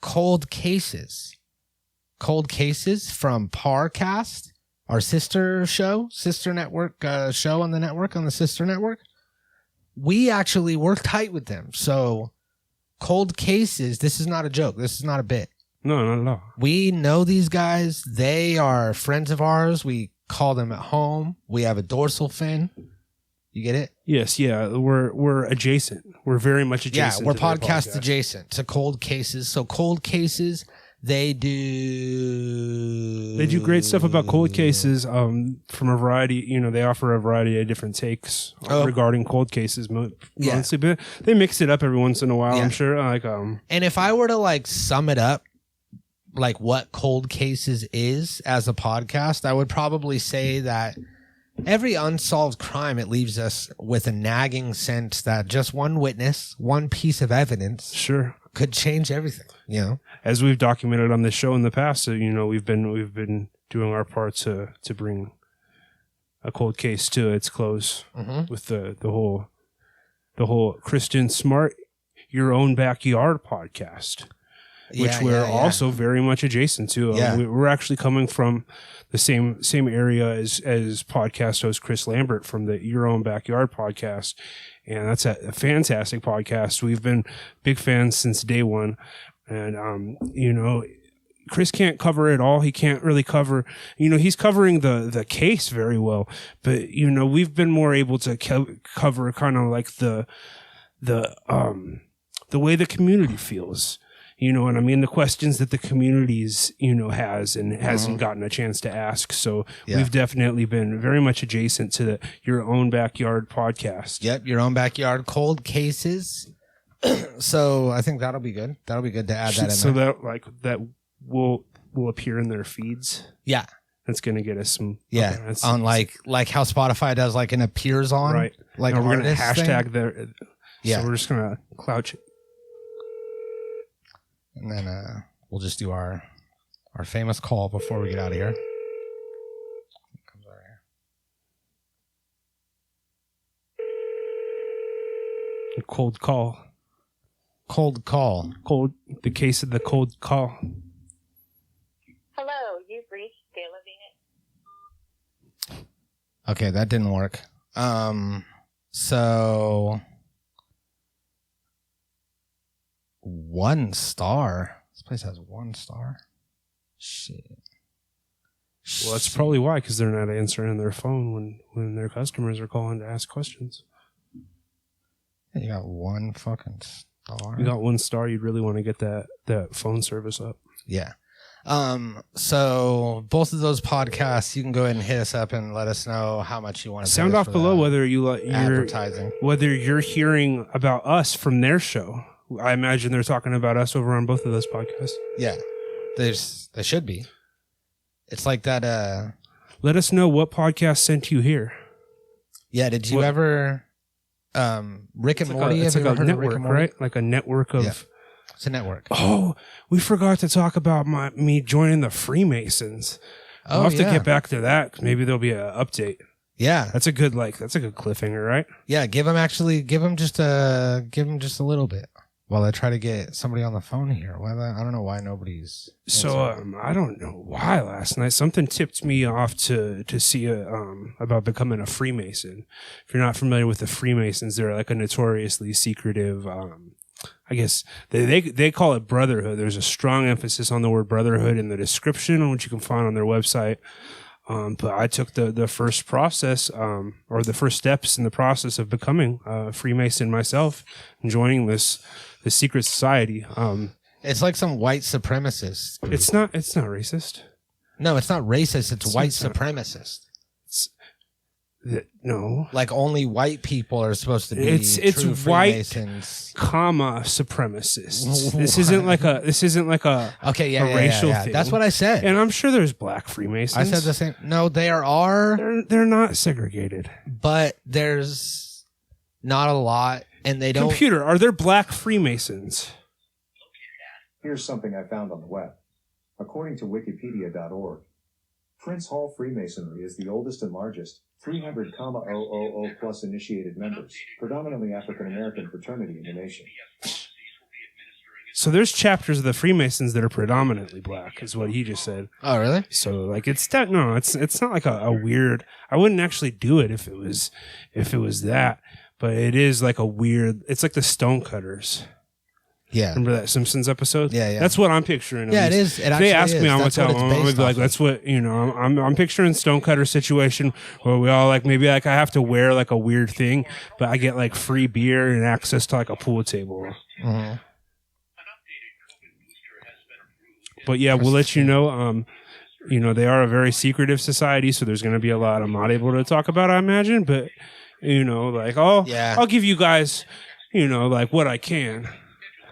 Cold Cases from Parcast, our sister network show on the sister network. We actually work tight with them. So Cold Cases, this is not a joke. This is not a bit. No, not at all. We know these guys. They are friends of ours. We call them at home. We have a dorsal fin. You get it? Yes, yeah. We're adjacent. We're very much adjacent. Yeah, we're podcast adjacent to Cold Cases. So Cold Cases, they do great stuff about cold cases from a variety. They offer a variety of different takes regarding cold cases mostly, but they mix it up every once in a while. I'm sure. And if I were to like sum it up, like what Cold Cases is as a podcast, I would probably say that every unsolved crime, it leaves us with a nagging sense that just one witness, one piece of evidence, could change everything. As we've documented on this show in the past, so, we've been doing our part to bring a cold case to its close with the whole Kristen Smart, Your Own Backyard podcast, which we're also very much adjacent to. We're actually coming from the same area as podcast host Chris Lambert from the Your Own Backyard podcast. And that's a fantastic podcast. We've been big fans since day one. And, Chris can't cover it all. He can't really cover, he's covering the case very well. But, we've been more able to cover kind of like the way the community feels. You know what I mean? The questions that the communities, has and hasn't gotten a chance to ask. So we've definitely been very much adjacent to the Your Own Backyard podcast. Yep, Your Own Backyard Cold Cases. So I think that'll be good. That'll be good to add that in so there. that will appear in their feeds. Yeah. That's going to get us some. Yeah. Okay, on like how Spotify does like an appears on. Right. Like we're going to hashtag there. Yeah. So we're just going to clouch it. And then we'll just do our famous call before we get out of here. Comes over here. Cold call. The case of the cold call. Hello, you've reached De La Venus. Okay, that didn't work. So 1 star. This place has 1 star. Shit. Well, that's probably why, because they're not answering their phone when their customers are calling to ask questions. Yeah, you got 1 fucking star. You got 1 star. You'd really want to get that phone service up. Yeah. So both of those podcasts, you can go ahead and hit us up and let us know how much you want to sound off below whether advertising, whether you're hearing about us from their show. I imagine they're talking about us over on both of those podcasts. Yeah. There should be. It's like that. Let us know what podcast sent you here. Yeah, did you ever Rick and Morty? It's like a network, right? Like a network of. Yeah. It's a network. Oh, we forgot to talk about me joining the Freemasons. I'll have to get back to that. Maybe there'll be an update. Yeah, that's a good cliffhanger, right? Yeah, give him just a little bit while I try to get somebody on the phone here. I don't know why nobody's. So I don't know why last night something tipped me off to see about becoming a Freemason. If you're not familiar with the Freemasons, they're like a notoriously secretive. I guess they call it brotherhood. There's a strong emphasis on the word brotherhood in the description, which you can find on their website. But I took the first process, or the first steps in the process of becoming a Freemason myself and joining this secret society. It's like some white supremacist. It's not racist. No, it's not racist. It's white supremacist. No, like only white people are supposed to be. It's true white, Freemasons. Supremacists. This isn't like a racial thing. That's what I said. And I'm sure there's black Freemasons. I said the same. No, there are. They're not segregated, but there's not a lot, and they don't. Computer, are there black Freemasons? Here's something I found on the web. According to Wikipedia.org, Prince Hall Freemasonry is the oldest and largest 300,000 plus initiated members, predominantly African-American fraternity in the nation. So there's chapters of the Freemasons that are predominantly black, is what he just said. Oh, really? So like it's not like a weird. I wouldn't actually do it if it was that, but it is like a weird. It's like the Stonecutters. Yeah. Remember that Simpsons episode? Yeah. That's what I'm picturing. Yeah, it is. If they ask me, I'm gonna tell them. I'm gonna be like, that's what I'm picturing Stonecutter situation where we all maybe I have to wear like a weird thing, but I get like free beer and access to like a pool table. Mm-hmm. But yeah, we'll let you know. They are a very secretive society, so there's gonna be a lot I'm not able to talk about, I imagine. But I'll give you guys, what I can.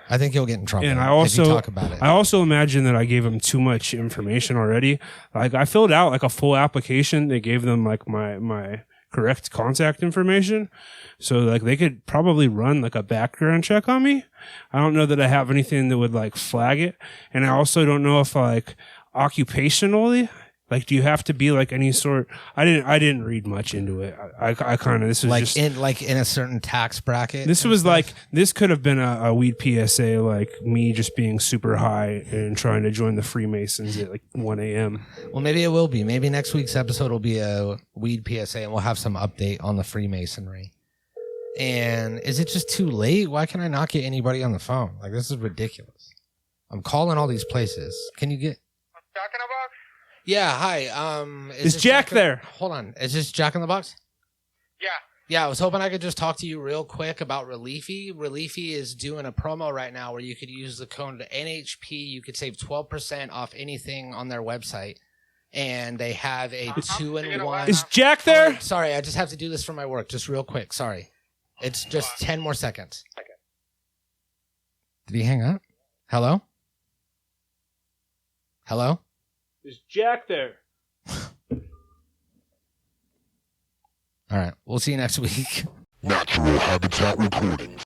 I think you'll get in trouble. And if you talk about it. I also imagine that I gave them too much information already. Like I filled out like a full application. They gave them like my correct contact information. So like they could probably run like a background check on me. I don't know that I have anything that would like flag it. And I also don't know if like occupationally, like, do you have to be like any sort? I didn't read much into it. I kind of, this was like just in a certain tax bracket. This was like, this could have been a weed PSA, like me just being super high and trying to join the Freemasons at like 1 a.m. Well, maybe it will be. Maybe next week's episode will be a weed PSA and we'll have some update on the Freemasonry. And is it just too late? Why can I not get anybody on the phone? Like, this is ridiculous. I'm calling all these places. Can you get... Yeah, hi. Is Jack there? Hold on. Is this Jack in the Box? Yeah. Yeah, I was hoping I could just talk to you real quick about Reliefy. Reliefy is doing a promo right now where you could use the code NHP. You could save 12% off anything on their website. And they have a 2-in-1. Is Jack there? Oh, sorry, I just have to do this for my work. Just real quick. Sorry. It's just 10 more seconds. Did he hang up? Hello? Hello? Is Jack there? All right. We'll see you next week. Natural Habitat Recordings.